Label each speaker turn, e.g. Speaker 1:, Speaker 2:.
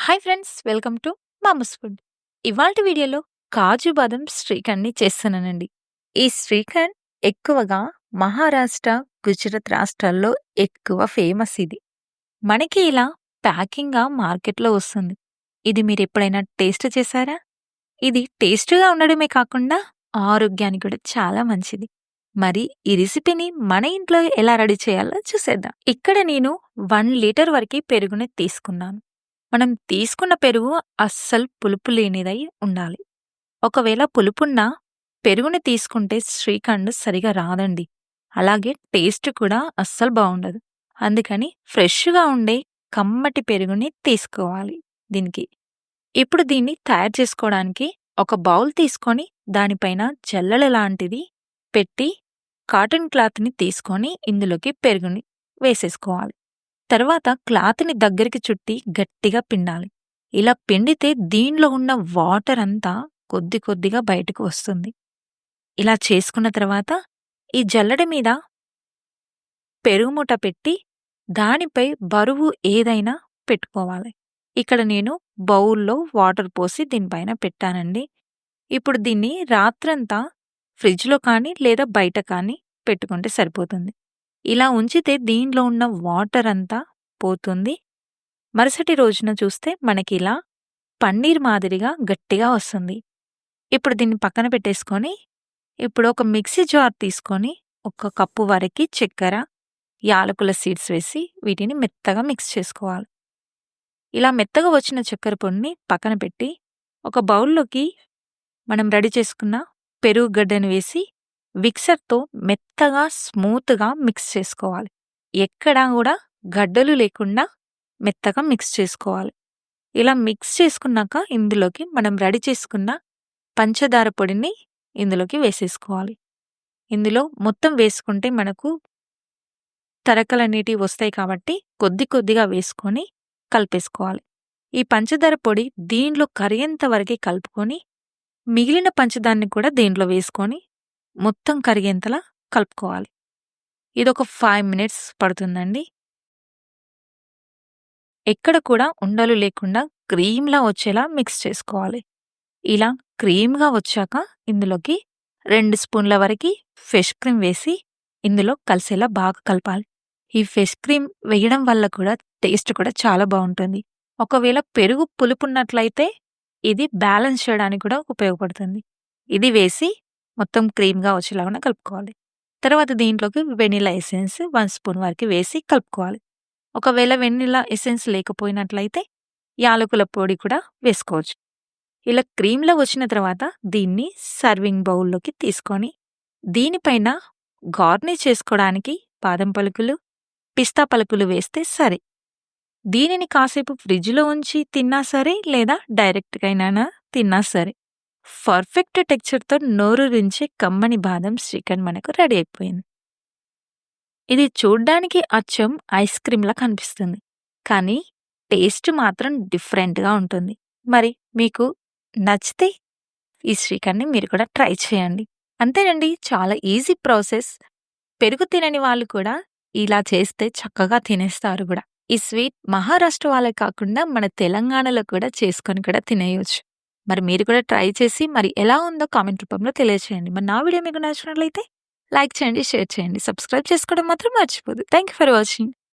Speaker 1: Hi friends, welcome to Mama's Food. ఇవాల్టి వీడియోలో కాజు బాదం శ్రీఖండ్‌ని చేస్తున్నానండి. ఈ శ్రీఖండ్ ఎక్కువగా మహారాష్ట్ర, గుజరాత్ రాష్ట్రాల్లో ఎక్కువ ఫేమస్ ఇది. మనకి ఇలా ప్యాకింగ్‌గా మార్కెట్‌లో వస్తుంది. ఇది మీరెప్పుడైనా టేస్ట్ చేశారా? ఇది టేస్ట్‌గా ఉండడమే కాకుండా ఆరోగ్యానికి కూడా చాలా మంచిది. మరి ఈ రెసిపీని మన ఇంట్లో ఎలా రెడీ చేయాలో చూసేద్దాం. ఇక్కడ నేను 1 లీటర్ వరకి పెరుగుని తీసుకున్నాను. మనం తీసుకున్న పెరుగు అస్సలు పులుపు లేనిదై ఉండాలి. ఒకవేళ పులుపున్నా పెరుగుని తీసుకుంటే శ్రీఖండ్ సరిగా రాదండి. అలాగే టేస్ట్ కూడా అస్సలు బావుండదు. అందుకని ఫ్రెష్‌గా ఉండే కమ్మటి పెరుగుని తీసుకోవాలి దీనికి. ఇప్పుడు దీన్ని తయారు చేసుకోవడానికి ఒక బౌల్ తీసుకొని దానిపైన జల్లెడ లాంటిది పెట్టి కాటన్ క్లాత్‌ని తీసుకొని ఇందులోకి పెరుగుని వేసేసుకోవాలి. తర్వాత క్లాత్‌ని దగ్గరికి చుట్టి గట్టిగా పిండాలి. ఇలా పిండితే దీనిలో ఉన్న వాటర్ అంతా కొద్ది కొద్దిగా బయటకు వస్తుంది. ఇలా చేసుకున్న తర్వాత ఈ జల్లెడ మీద పెరుగు మూట పెట్టి దానిపై బరువు ఏదైనా పెట్టుకోవాలి. ఇక్కడ నేను బౌల్‌లో వాటర్ పోసి దీనిపైన పెట్టానండి. ఇప్పుడు దీన్ని రాత్రంతా ఫ్రిడ్జ్‌లో కానీ లేదా బయట కానీ పెట్టుకుంటే సరిపోతుంది. ఇలా ఉంచితే దీనిలో ఉన్న వాటర్ అంతా పోతుంది. మరుసటి రోజున చూస్తే మనకిలా పన్నీర్ మాదిరిగా గట్టిగా వస్తుంది. ఇప్పుడు దీన్ని పక్కన పెట్టేసుకొని, ఇప్పుడు ఒక మిక్సీ జార్ తీసుకొని, ఒక కప్పు వరకి చక్కెర, యాలకుల సీడ్స్ వేసి వీటిని మెత్తగా మిక్స్ చేసుకోవాలి. ఇలా మెత్తగా వచ్చిన చక్కెర పొడిని పక్కన పెట్టి, ఒక బౌల్‌లోకి మనం రెడీ చేసుకున్న పెరుగు గడ్డను వేసి మిక్సర్‌తో మెత్తగా, స్మూత్‌గా మిక్స్ చేసుకోవాలి. ఎక్కడా గూడా గడ్డలు లేకుండా మెత్తగా మిక్స్ చేసుకోవాలి. ఇలా మిక్స్ చేసుకున్నాక ఇందులోకి మనం రెడీ చేసుకున్న పంచదార పొడిని ఇందులోకి వేసేసుకోవాలి. ఇందులో మొత్తం వేసుకుంటే మనకు తరకలనేటివి వస్తాయి కాబట్టి కొద్ది కొద్దిగా వేసుకొని కలిపేసుకోవాలి. ఈ పంచదార పొడి దీనిలో కరిగేంత వరకి కలుపుకొని మిగిలిన పంచదారని కూడా దీంట్లో వేసుకొని మొత్తం కరిగేంతలా కలుపుకోవాలి. ఇదొక 5 మినిట్స్ పడుతుందండి. ఎక్కడ కూడా ఉండలు లేకుండా క్రీమ్‌లా వచ్చేలా మిక్స్ చేసుకోవాలి. ఇలా క్రీమ్‌గా వచ్చాక ఇందులోకి 2 స్పూన్ల వరకి ఫ్రెష్ క్రీమ్ వేసి ఇందులో కలిసేలా బాగా కలపాలి. ఈ ఫ్రెష్ క్రీమ్ వేయడం వల్ల కూడా టేస్ట్ కూడా చాలా బావుంటుంది. ఒకవేళ పెరుగు పులుపున్నట్లయితే ఇది బ్యాలెన్స్ చేయడానికి కూడా ఉపయోగపడుతుంది. ఇది వేసి మొత్తం క్రీమ్‌గా వచ్చేలాగా కలుపుకోవాలి. తర్వాత దీంట్లోకి వెనిల్లా ఎసెన్స్ 1 స్పూన్ వరకు వేసి కలుపుకోవాలి. ఒకవేళ వెనిల్లా ఎసెన్స్ లేకపోయినట్లయితే యాలకుల పొడి కూడా వేసుకోవచ్చు. ఇలా క్రీమ్‌లా వచ్చిన తర్వాత దీన్ని సర్వింగ్ బౌల్‌లోకి తీసుకొని దీనిపైన గార్నిష్ చేసుకోవడానికి బాదం పలుకులు, పిస్తా పలుకులు వేస్తే సరే. దీనిని కాసేపు ఫ్రిడ్జ్‌లో ఉంచి తిన్నా సరే లేదా డైరెక్ట్‌గానైనా తిన్నా సరే. పర్ఫెక్ట్ టెక్స్చర్‌తో నోరూరించే కమ్మని బాదం శ్రీఖండ్ మనకు రెడీ అయిపోయింది. ఇది చూడ్డానికి అచ్చం ఐస్ క్రీమ్‌లా కనిపిస్తుంది. కానీ టేస్ట్ మాత్రం డిఫరెంట్‌గా ఉంటుంది. మరి మీకు నచ్చితే ఈ శ్రీఖండ్‌ని మీరు కూడా ట్రై చేయండి. అంతేనండి, చాలా ఈజీ ప్రాసెస్. పెరుగు తినని వాళ్ళు కూడా ఇలా చేస్తే చక్కగా తినేస్తారు గూడా. ఈ స్వీట్ మహారాష్ట్ర వాళ్ళే కాకుండా మన తెలంగాణలో కూడా చేసుకొని కూడా తినేయొచ్చు. మరి మీరు కూడా ట్రై చేసి మరి ఎలా ఉందో కామెంట్ రూపంలో తెలియజేయండి. మరి నా వీడియో మీకు నచ్చినట్లయితే లైక్ చేయండి, షేర్ చేయండి. సబ్స్క్రైబ్ చేసుకోవడం మాత్రం మర్చిపోద్దు. Thank you for watching.